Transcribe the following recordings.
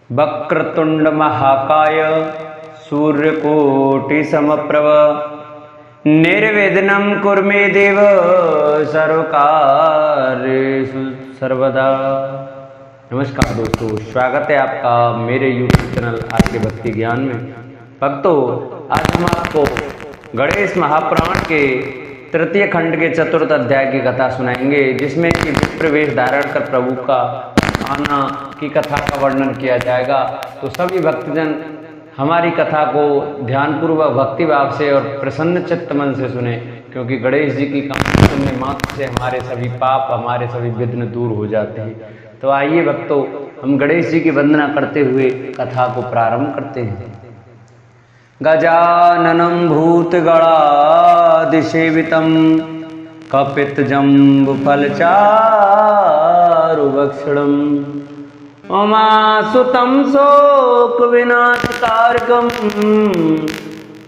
वक्रतुंड महाकाय सूर्यकोटि समप्रभ निर्विघ्नं कुरु मे देव सर्वकार्येषु सर्वदा। नमस्कार दोस्तों, स्वागत है आपका मेरे YouTube चैनल आपके भक्ति ज्ञान में। भक्तों, आज हम आपको गणेश महापुराण के तृतीय खंड के चतुर्थ अध्याय की कथा सुनाएंगे, जिसमें कि विप्र वेश धारण कर प्रभु का आना की कथा का वर्णन किया जाएगा। तो सभी भक्तजन हमारी कथा को ध्यानपूर्वक भक्ति भाव से और प्रसन्न चित्त मन से सुने, क्योंकि गणेश जी की कहानी सुनने मात्र से हमारे सभी पाप, हमारे सभी विघ्न दूर हो जाते हैं। तो आइए भक्तों, हम गणेश जी की वंदना करते हुए कथा को प्रारंभ करते हैं। गजाननं भूतगणाधिसेवितं कपितजम्बुफलचारुभक्षणम् उमासुतं शोकविनाशकारकं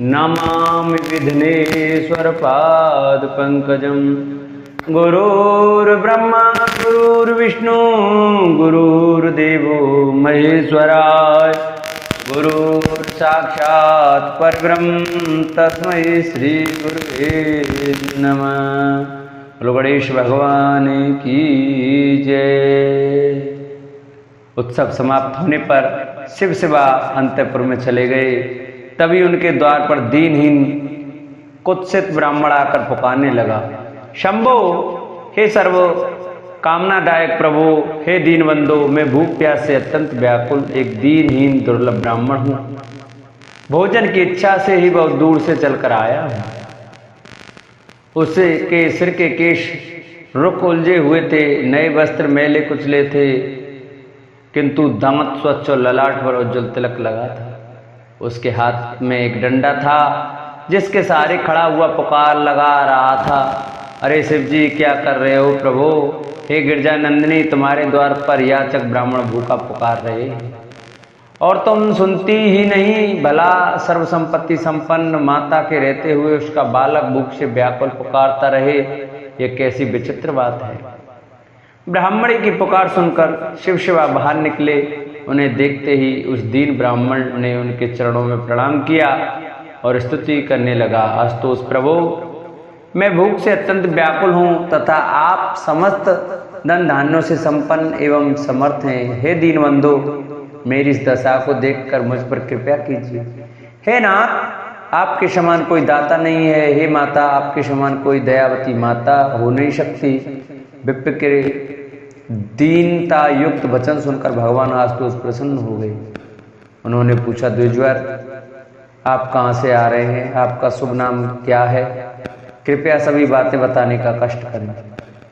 नमामि विघ्नेश्वरपादपङ्कजं। गुरुर्ब्रह्मा गुरुर्विष्णु गुरुर्देवो महेश्वराय गुरुर्साक्षात् परब्रह्म तस्मै श्री गुरुवे नमः। बोलो गणेश भगवान की जय। उत्सव समाप्त होने पर शिव शिवा अंतःपुर में चले गए। तभी उनके द्वार पर दीनहीन कुत्सित ब्राह्मण आकर पुकारने लगा, शंभो, हे सर्व कामनादायक प्रभु, हे दीनबंधो, मैं भूख प्यास से अत्यंत व्याकुल एक दीनहीन दुर्लभ ब्राह्मण हूँ। भोजन की इच्छा से ही बहुत दूर से चलकर आया हूँ। उसे के सिर के केश रुख उलझे हुए थे, नए वस्त्र मैले कुचले थे, किंतु दांत स्वच्छ और ललाट पर उज्ज्वल तिलक लगा था। उसके हाथ में एक डंडा था, जिसके सहारे खड़ा हुआ पुकार लगा रहा था, अरे शिव जी, क्या कर रहे हो प्रभु? हे गिरजा नंदिनी, तुम्हारे द्वार पर याचक ब्राह्मण भूखा पुकार रहे हैं और तुम सुनती ही नहीं। भला सर्व संपत्ति संपन्न माता के रहते हुए उसका बालक भूख से व्याकुल पुकारता रहे, यह कैसी विचित्र बात है। ब्राह्मणी की पुकार सुनकर शिव शिवा बाहर निकले। उन्हें देखते ही उस दीन ब्राह्मण ने उनके चरणों में प्रणाम किया और स्तुति करने लगा, अस्तोष प्रभु, मैं भूख से अत्यंत व्याकुल हूँ तथा आप समस्त धन धान्यों से संपन्न एवं समर्थ हैं। हे दीनबंधो, मेरी इस दशा को देखकर मुझ पर कृपया कीजिए। हे नाथ, आपके समान कोई दाता नहीं है। हे माता, आपके समान कोई दयावती माता हो नहीं सकती। विप्र के दीनता युक्त वचन सुनकर भगवान आशुतोष प्रसन्न हो गए। उन्होंने पूछा, द्विजवर, आप कहाँ से आ रहे हैं? आपका शुभ नाम क्या है? कृपया सभी बातें बताने का कष्ट करें।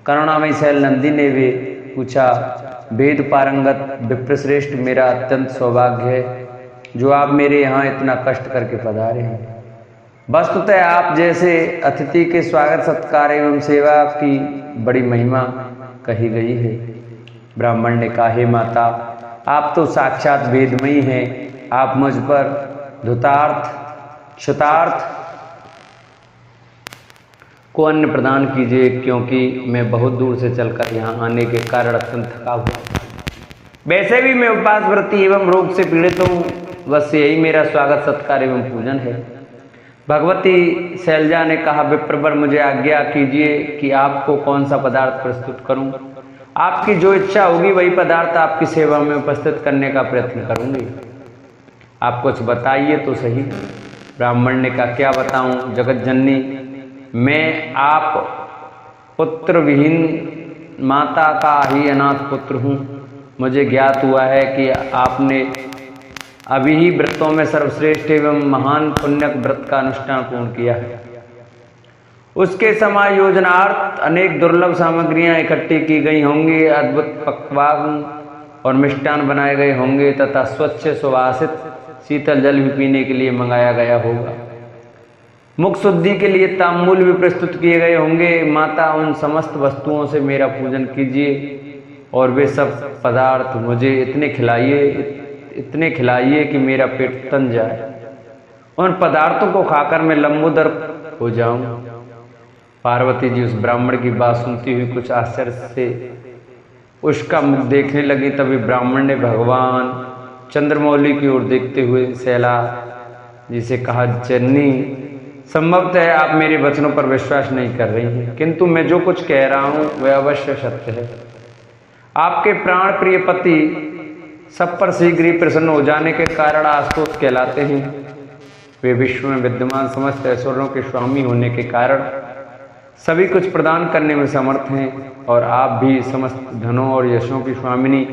करुणामयी शैल नंदी ने भी पूछा, वेद पारंगत विप्रश्रेष्ठ, मेरा अत्यंत सौभाग्य है जो आप मेरे यहाँ इतना कष्ट करके पधारे हैं। वस्तुतः आप जैसे अतिथि के स्वागत सत्कार एवं सेवा की बड़ी महिमा कही गई है। ब्राह्मण ने कहा, हे माता, आप तो साक्षात वेदमयी हैं। आप मुझ पर धुतार्थ क्षुतार्थ को अन्न प्रदान कीजिए, क्योंकि मैं बहुत दूर से चलकर यहाँ आने के कारण अत्यंत थका हुआ। वैसे भी मैं उपवास व्रती एवं रोग से पीड़ित हूँ, बस यही मेरा स्वागत सत्कार एवं पूजन है। भगवती शैलजा ने कहा, विप्रवर, मुझे आज्ञा कीजिए कि आपको कौन सा पदार्थ प्रस्तुत करूं। आपकी जो इच्छा होगी वही पदार्थ आपकी सेवा में उपस्थित करने का प्रयत्न करूंगी। आप कुछ बताइए तो सही। ब्राह्मण ने कहा, क्या बताऊं जगत जननी, मैं आप पुत्र विहीन माता का ही अनाथ पुत्र हूँ। मुझे ज्ञात हुआ है कि आपने अभी ही व्रतों में सर्वश्रेष्ठ एवं महान पुण्यक व्रत का अनुष्ठान पूर्ण किया है। उसके समायोजनार्थ अनेक दुर्लभ सामग्रियां इकट्ठी की गई होंगी, अद्भुत पकवान और मिष्टान बनाए गए होंगे तथा स्वच्छ सुवासित शीतल जल भी पीने के लिए मंगाया गया होगा। मुख शुद्धि के लिए तांबूल भी प्रस्तुत किए गए होंगे। माता, उन समस्त वस्तुओं से मेरा पूजन कीजिए और वे सब पदार्थ मुझे इतने खिलाइए कि मेरा पेट तन जाए। उन पदार्थों को खाकर मैं लंबोदर हो जाऊं। पार्वती जी उस ब्राह्मण की बात सुनती हुई कुछ आश्चर्य से उसका मुख देखने लगी। तभी ब्राह्मण ने भगवान चंद्रमौली की ओर देखते हुए शैला जी से कहा, जननी संभवतः आप मेरे वचनों पर विश्वास नहीं कर रही हैं, किंतु मैं जो कुछ कह रहा हूं वह अवश्य सत्य है। आपके प्राण प्रिय पति सब पर शीघ्र ही प्रसन्न हो जाने के कारण आशुतोष कहलाते हैं। वे विश्व में विद्यमान समस्त ऐश्वर्यों के स्वामी होने के कारण सभी कुछ प्रदान करने में समर्थ हैं, और आप भी समस्त धनों और यशों की स्वामिनी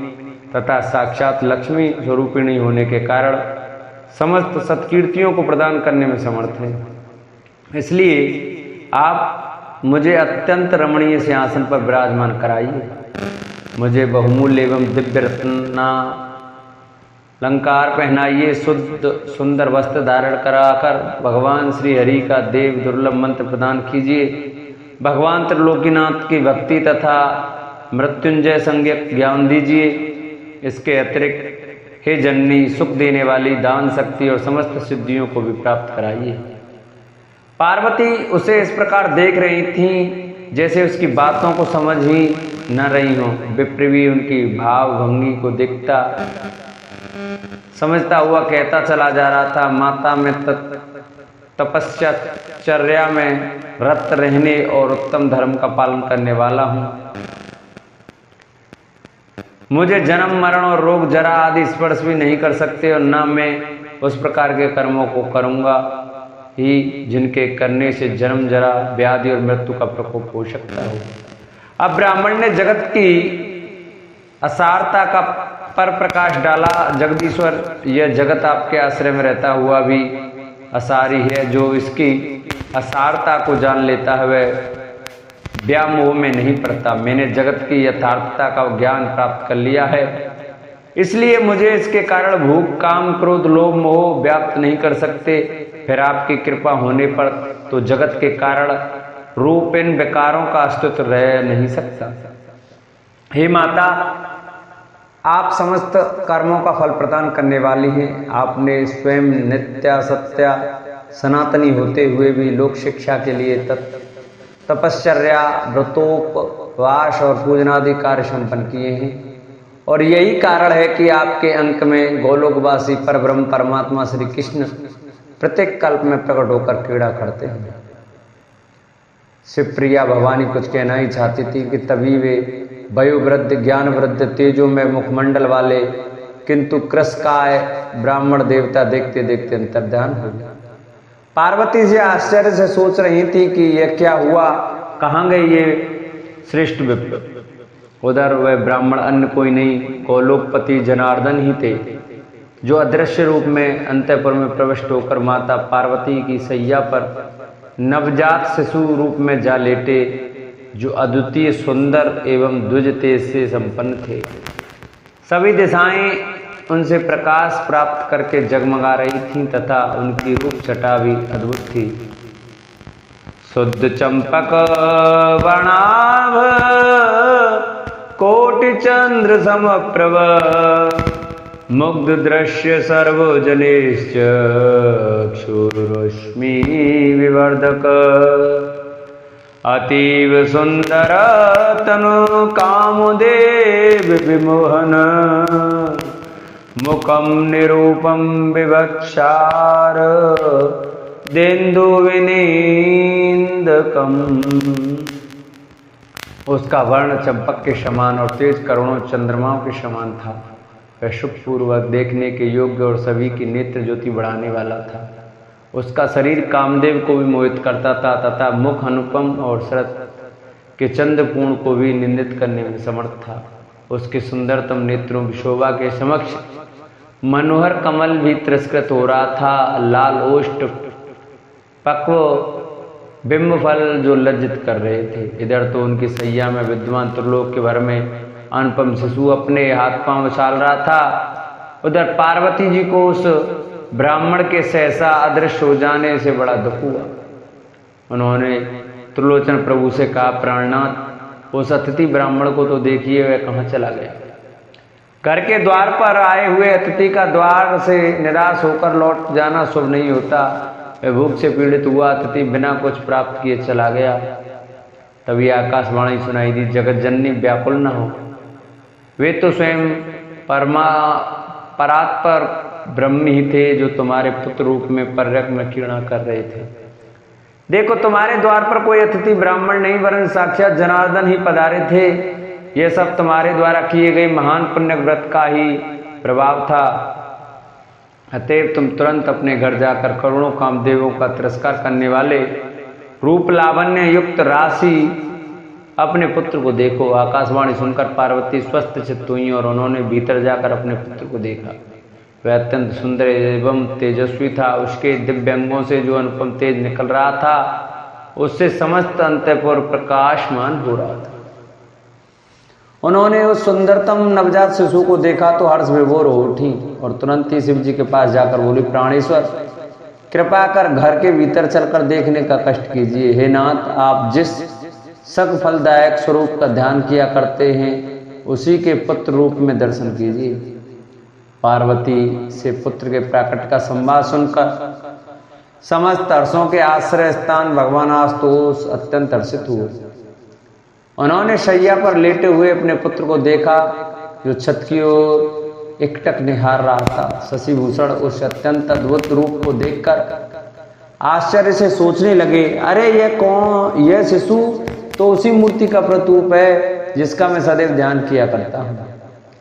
तथा साक्षात लक्ष्मी स्वरूपिणी होने के कारण समस्त सत्कीर्तियों को प्रदान करने में समर्थ हैं। इसलिए आप मुझे अत्यंत रमणीय सिंहासन पर विराजमान कराइए, मुझे बहुमूल्य एवं दिव्य रत्ना अलंकार पहनाइए, शुद्ध सुंदर वस्त्र धारण कराकर भगवान श्री हरि का देव दुर्लभ मंत्र प्रदान कीजिए, भगवान त्रिलोकीनाथ की भक्ति तथा मृत्युंजय संज्ञक ज्ञान दीजिए। इसके अतिरिक्त हे जननी सुख देने वाली दान शक्ति और समस्त सिद्धियों को भी प्राप्त कराइए। पार्वती उसे इस प्रकार देख रही थीं जैसे उसकी बातों को समझ ही न रही हो। विप्र भी उनकी भाव भंगी को देखता समझता हुआ कहता चला जा रहा था, माता में तपस्या में रत रहने और उत्तम धर्म का पालन करने वाला हूं। मुझे जन्म मरण और रोग जरा आदि स्पर्श भी नहीं कर सकते, और न मैं उस प्रकार के कर्मों को करूंगा ही जिनके करने से जन्म जरा व्याधि और मृत्यु का प्रकोप हो सकता हो। अब ब्राह्मण ने जगत की असारता का पर प्रकाश डाला। जगदीश्वर, यह जगत आपके आश्रय में रहता हुआ भी असारी है। जो इसकी असारता को जान लेता है वह व्यामोह में नहीं पड़ता। मैंने जगत की यथार्थता का ज्ञान प्राप्त कर लिया है, इसलिए मुझे इसके कारण भूख, काम, क्रोध, लोभ, मोह व्याप्त नहीं कर सकते। फिर आपकी कृपा होने पर तो जगत के कारण रूप इन विकारों का अस्तित्व रह नहीं सकता। हे माता, आप समस्त कर्मों का फल प्रदान करने वाली हैं। आपने स्वयं नित्या सत्या सनातनी होते हुए भी लोक शिक्षा के लिए तपश्चर्या, व्रतोपवास और पूजनादि कार्य संपन्न किए हैं, और यही कारण है कि आपके अंक में गोलोकवासी परब्रह्म परमात्मा श्री कृष्ण प्रत्येक कल्प में प्रकट होकर क्रीड़ा करते हैं। शिवप्रिया भवानी कुछ कहना ही चाहती थी कि तभी वे वयोवृद्ध, ज्ञान वृद्ध, तेजो में मुखमंडल वाले किंतु कृशकाय ब्राह्मण देवता देखते देखते अंतर्ध्यान हो गया। पार्वती जी आश्चर्य से सोच रही थी कि यह क्या हुआ, कहाँ गए ये श्रेष्ठ विप्र। उधर वह ब्राह्मण अन्य कोई नहीं, गोलोकपति जनार्दन ही थे, जो अदृश्य रूप में अंतःपुर में प्रविष्ट होकर माता पार्वती की सैया पर नवजात शिशु रूप में जा लेटे, जो अद्वितीय सुंदर एवं द्विज तेज से संपन्न थे। सभी दिशाएं उनसे प्रकाश प्राप्त करके जगमगा रही थीं तथा उनकी रूप छटा भी अद्भुत थी। शुद्ध चंपक वर्णाभ कोटि चंद्र समप्रभ, मुग्ध दृश्य सर्वजनेश्च क्षुरश्मि विवर्धक, अतीव सुंदर तनु कामदेव विमोहन, मुखम निरूपम विवक्षार देन्दु विनींदकम। उसका वर्ण चंपक के समान और तेज करोड़ों चंद्रमाओं के समान था। वह सुखपूर्वक देखने के योग्य और सभी की नेत्र ज्योति बढ़ाने वाला था। उसका शरीर कामदेव को भी मोहित करता था तथा मुख अनुपम और शरत के चंद्रपूर्ण को भी निंदित करने में समर्थ था। उसके सुंदरतम नेत्रों की शोभा के समक्ष मनोहर कमल भी तिरस्कृत हो रहा था। लाल ओष्ठ पक्व बिंब फल जो लज्जित कर रहे थे। इधर तो उनकी सैया में विद्वान त्रिलोक के भर में अनुपम शिशु अपने हाथ पांव उछाल रहा था। उधर पार्वती जी को उस ब्राह्मण के सहसा अदृश्य हो जाने से बड़ा दुख हुआ। उन्होंने त्रिलोचन प्रभु से कहा, प्राणनाथ, उस अतिथि ब्राह्मण को तो देखिए, वह कहाँ चला गया। घर के द्वार पर आए हुए अतिथि का द्वार से निराश होकर लौट जाना शुभ नहीं होता। वह भूख से पीड़ित हुआ अतिथि बिना कुछ प्राप्त किए चला गया। तभी आकाशवाणी सुनाई दी, जगत जननी व्याकुल न हो, वे तो स्वयं परात्पर ब्रह्म ही थे जो तुम्हारे पुत्र रूप में परिरत्न क्रीड़ा कर रहे थे। देखो तुम्हारे द्वार पर कोई अतिथि ब्राह्मण नहीं वरन साक्षात जनार्दन ही पधारे थे। यह सब तुम्हारे द्वारा किए गए महान पुण्य व्रत का ही प्रभाव था। अतएव तुम तुरंत अपने घर जाकर करोड़ों कामदेवों का तिरस्कार करने वाले रूप लावण्य युक्त राशि अपने पुत्र को देखो। आकाशवाणी सुनकर पार्वती स्वस्थ चित्त हुई और उन्होंने भीतर जाकर अपने पुत्र को देखा। वह अत्यंत सुंदर एवं तेजस्वी था। उसके दिव्य अंगों से जो अनुपम तेज निकल रहा था उससे समस्त अंतःपुर प्रकाशमान हो रहा था। उन्होंने उस सुंदरतम नवजात शिशु को देखा तो हर्ष विभोर हो उठी और तुरंत ही शिव जी के पास जाकर बोली, प्राणेश्वर कृपा कर घर के भीतर चलकर देखने का कष्ट कीजिए। हे नाथ, आप जिस सग फलदायक स्वरूप का ध्यान किया करते हैं उसी के पुत्र रूप में दर्शन कीजिए। पार्वती से पुत्र के प्राकट का संवाद सुनकर समस्त हर्षों के आश्रय स्थान भगवान आशुतोष अत्यंत हर्षित हुए। उन्होंने शैया पर लेटे हुए अपने पुत्र को देखा जो छत की ओर एकटक निहार रहा था। शशिभूषण उस अत्यंत अद्भुत रूप को देखकर आश्चर्य से सोचने लगे, अरे यह कौन? यह शिशु तो उसी मूर्ति का प्रतीक है जिसका मैं सदैव ध्यान किया करता हूँ।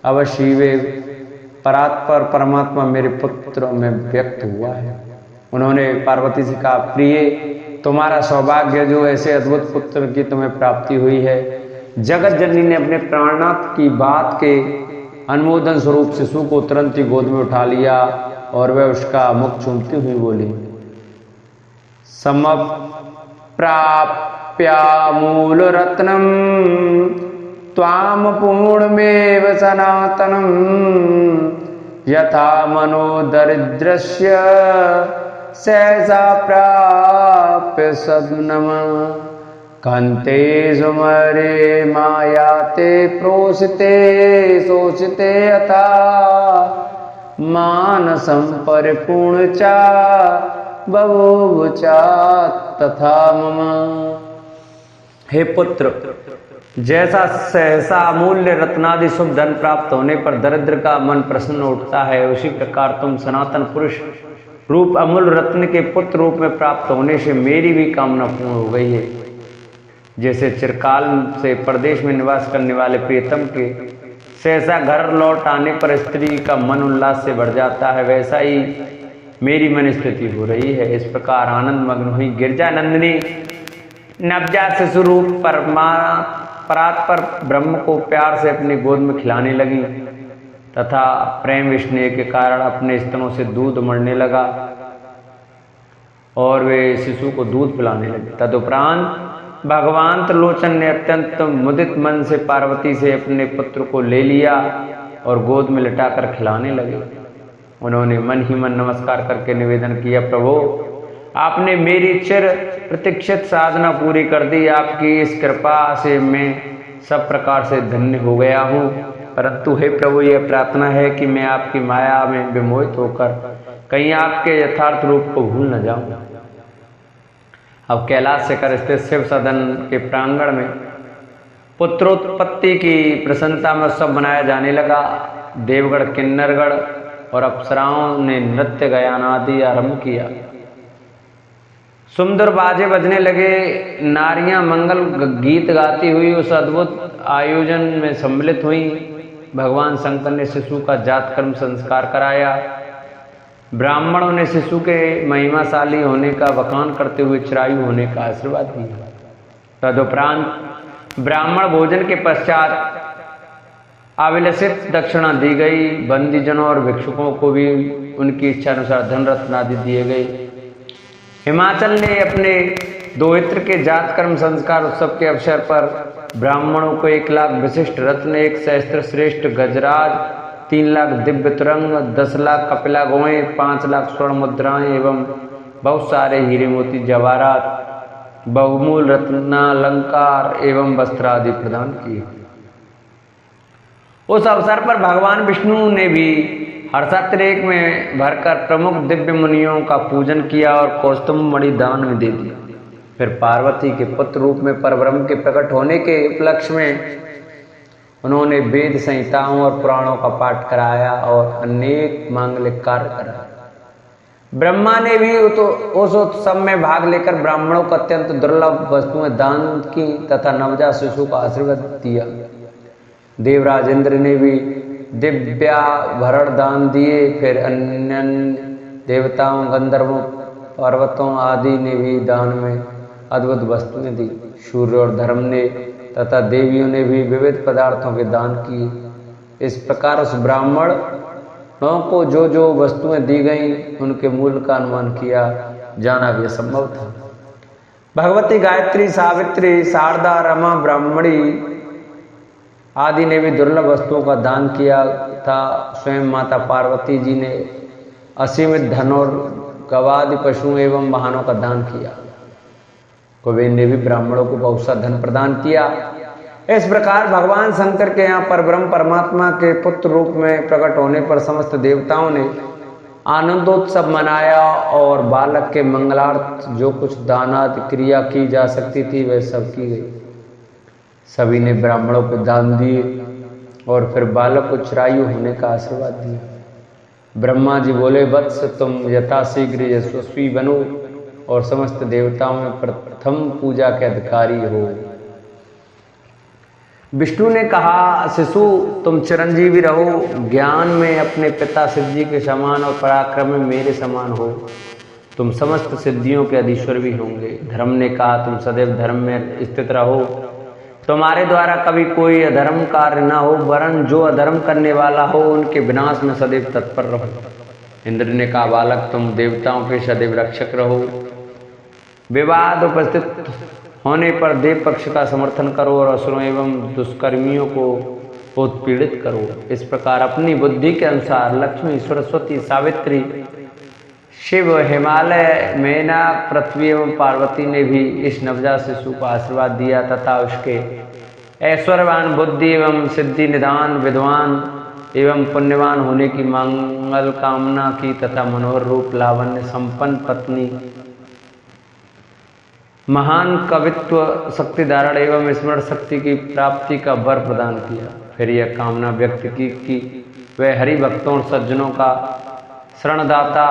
अवश्य वे परात्पर परमात्मा मेरे पुत्र में व्यक्त हुआ है। उन्होंने पार्वती से कहा, प्रिय तुम्हारा सौभाग्य जो ऐसे अद्भुत पुत्र की तुम्हें प्राप्ति हुई है। जगत जननी ने अपने प्राणनाथ की बात के अनुमोदन स्वरूप शिशु को तुरंत ही गोद में उठा लिया और वह उसका मुख चूमती हुई बोली, समप्राप्यामूल रत्नम त्वाम पूर्णमेव सनातनम यथा मनोदरिद्रस्य सहसा प्राप्य सद्नम कंते सुमरे मायाते प्रोसिते शोषिते यथा मानसं परिपूर्ण चा बभूव चा तथा मम। हे पुत्र, जैसा सहसा अमूल्य रत्नादि शुभ धन प्राप्त होने पर दरिद्र का मन प्रसन्न उठता है, उसी प्रकार तुम सनातन पुरुष रूप अमूल्य रत्न के पुत्र रूप में प्राप्त होने से मेरी भी कामना पूर्ण हो गई है। जैसे चिरकाल से परदेश में निवास करने वाले प्रियतम के सहसा घर लौट आने पर स्त्री का मन उल्लास से बढ़ जाता है, वैसा ही मेरी मन स्थिति हो रही है। इस प्रकार आनंद मग्न हुई गिरजा नंदिनी नवजात शिशु रूप परात्पर ब्रह्म को प्यार से अपनी गोद में खिलाने लगी तथा प्रेम स्नेह के कारण अपने स्तनों से दूध उमड़ने लगा और वे शिशु को दूध पिलाने लगे। तदुपरांत भगवान त्रिलोचन ने अत्यंत मुदित मन से पार्वती से अपने पुत्र को ले लिया और गोद में लिटाकर खिलाने लगे। उन्होंने मन ही मन नमस्कार करके निवेदन किया, प्रभु आपने मेरी चिर प्रतीक्षित साधना पूरी कर दी। आपकी इस कृपा से मैं सब प्रकार से धन्य हो गया हूँ, परंतु हे प्रभु यह प्रार्थना है कि मैं आपकी माया में विमोहित होकर कहीं आपके यथार्थ रूप को भूल न जाऊं। अब कैलाश शिखर स्थित शिव सदन के प्रांगण में पुत्रोत्पत्ति की प्रसन्नता में उत्सव मनाया जाने लगा। देवगढ़, किन्नरगढ़ और अप्सराओं ने नृत्य गायन आदि आरंभ किया। सुंदर बाजे बजने लगे। नारियां मंगल गीत गाती हुई उस अद्भुत आयोजन में सम्मिलित हुई। भगवान शंकर ने शिशु का जात कर्म संस्कार कराया। ब्राह्मणों ने शिशु के महिमाशाली होने का बखान करते हुए चिरायु होने का आशीर्वाद दिया। तदुपरांत ब्राह्मण भोजन के पश्चात अविलसित दक्षिणा दी गई। बंदीजनों और भिक्षुकों को भी उनकी इच्छा अनुसार धन रत्न आदि दिए गए। हिमाचल ने अपने दोहित्र के जात कर्म संस्कार उत्सव के अवसर पर ब्राह्मणों को 1 लाख विशिष्ट रत्न, 1 सहस्त्र श्रेष्ठ गजराज, 3 लाख दिव्य तुरंग, 10 लाख कपिला गौएं, 5 लाख स्वर्ण मुद्राएं एवं बहुत सारे हीरे मोती जवाहरात, बहुमूल रत्नालंकार एवं वस्त्र आदि प्रदान किए। उस अवसर पर भगवान विष्णु ने भी हर्षातिरेक में भरकर प्रमुख दिव्य मुनियों का पूजन किया और कौस्तुभ मणि दान में दे दी। फिर पार्वती के पुत्र रूप में परब्रह्म के प्रकट होने के उपलक्ष्य में उन्होंने वेद संहिताओं और पुराणों का पाठ कराया और अनेक मांगलिक कार्य कराए। ब्रह्मा ने भी उस उत्सव में भाग लेकर ब्राह्मणों को अत्यंत दुर्लभ वस्तुएं दान की तथा नवजात शिशु को आशीर्वाद दिया। देवराज इंद्र ने भी दिव्याभरण दान दिए। फिर अन्य देवताओं, गंधर्वों, पर्वतों आदि ने भी दान में अद्भुत वस्तुएं दी। सूर्य और धर्म ने तथा देवियों ने भी विविध पदार्थों के दान किए। इस प्रकार उस ब्राह्मण को जो जो वस्तुएं दी गईं उनके मूल्य का अनुमान किया जाना भी असंभव था। भगवती गायत्री, सावित्री, शारदा, रमा, ब्राह्मणी आदि ने भी दुर्लभ वस्तुओं का दान किया था। स्वयं माता पार्वती जी ने असीमित धन और गवादि पशुओं एवं वाहनों का दान किया। कुबेर ने भी ब्राह्मणों को बहुत सा धन प्रदान किया। इस प्रकार भगवान शंकर के यहाँ पर ब्रह्म परमात्मा के पुत्र रूप में प्रकट होने पर समस्त देवताओं ने आनंदोत्सव मनाया और बालक के मंगलार्थ जो कुछ दानादि क्रिया की जा सकती थी वह सब की गई। सभी ने ब्राह्मणों को दान दिए और फिर बालक को चिरायु होने का आशीर्वाद दिया। ब्रह्मा जी बोले, वत्स तुम यथाशीघ्र यशस्वी बनो और समस्त देवताओं में प्रथम पूजा के अधिकारी हो। विष्णु ने कहा, शिशु तुम चिरंजीवी रहो, ज्ञान में अपने पिता शिव जी के समान और पराक्रम में मेरे समान हो। तुम समस्त सिद्धियों के अधीश्वर भी होंगे। धर्म ने कहा, तुम सदैव धर्म में स्थित रहो, तुम्हारे द्वारा कभी कोई अधर्म कार्य न हो, वरन जो अधर्म करने वाला हो उनके विनाश में सदैव तत्पर रहो। इंद्र ने कहा, बालक तुम देवताओं के सदैव रक्षक रहो। विवाद उपस्थित होने पर देव पक्ष का समर्थन करो और असुरों एवं दुष्कर्मियों को उत्पीड़ित करो। इस प्रकार अपनी बुद्धि के अनुसार लक्ष्मी, सरस्वती, सावित्री, शिव, हिमालय, मैना, पृथ्वी एवं पार्वती ने भी इस नवजात शिशु को आशीर्वाद दिया तथा उसके ऐश्वर्यवान बुद्धि एवं सिद्धि निधान, विद्वान एवं पुण्यवान होने की मंगल कामना की तथा मनोहर रूप, लावण्य संपन्न पत्नी, महान कवित्व, शक्ति धारण एवं स्मरण शक्ति की प्राप्ति का वर प्रदान किया। फिर यह कामना व्यक्त की कि वह हरि भक्तों और सज्जनों का शरणदाता,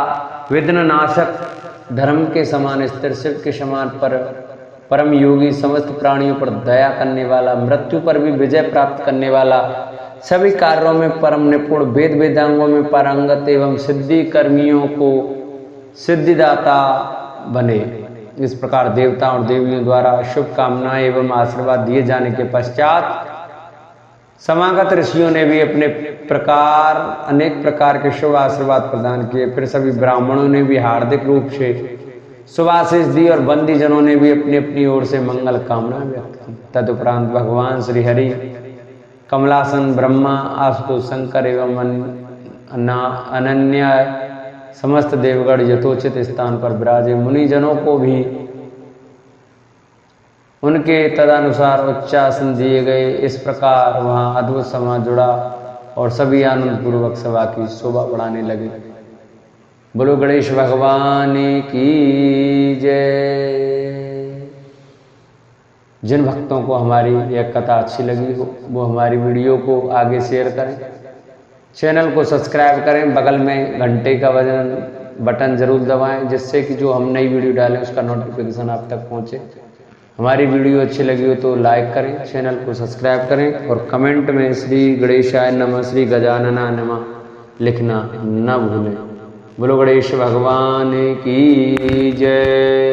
विघ्न नाशक, धर्म के समान स्थिर, शिव के समान परम योगी, समस्त प्राणियों पर दया करने वाला, मृत्यु पर भी विजय प्राप्त करने वाला, सभी कार्यों में परम निपुण, वेद वेदांगों में पारंगत एवं सिद्धि कर्मियों को सिद्धिदाता बने। इस प्रकार देवता और देवियों द्वारा शुभ कामनाएं एवं आशीर्वाद दिए जाने के पश्चात समागत ऋषियों ने भी अपने अनेक प्रकार के शुभ आशीर्वाद प्रदान किए। फिर सभी ब्राह्मणों ने भी हार्दिक रूप से शुभाशीष दी और बंदी जनों ने भी अपनी अपनी ओर से मंगल कामना व्यक्त की। तदुपरांत भगवान श्री हरि, कमलासन ब्रह्मा, आशुतोष शंकर एवं अनन्या समस्त देवगण यथोचित स्थान पर विराजे। मुनिजनों को भी उनके तदनुसार उच्चासन दिए गए। इस प्रकार वहां अद्भुत समाज जुड़ा और सभी आनंद पूर्वक सभा की शोभा बढ़ाने लगे। बोलो गणेश भगवान की जय। जिन भक्तों को हमारी यह कथा अच्छी लगी हो वो हमारी वीडियो को आगे शेयर करें, चैनल को सब्सक्राइब करें, बगल में घंटे का बटन जरूर दबाएं जिससे कि जो हम नई वीडियो डालें उसका नोटिफिकेशन आप तक पहुंचे। हमारी वीडियो अच्छी लगी हो तो लाइक करें, चैनल को सब्सक्राइब करें और कमेंट में श्री गणेशाय नमः, श्री गजानना नमः लिखना न भूलें। बोलो गणेश भगवान की जय।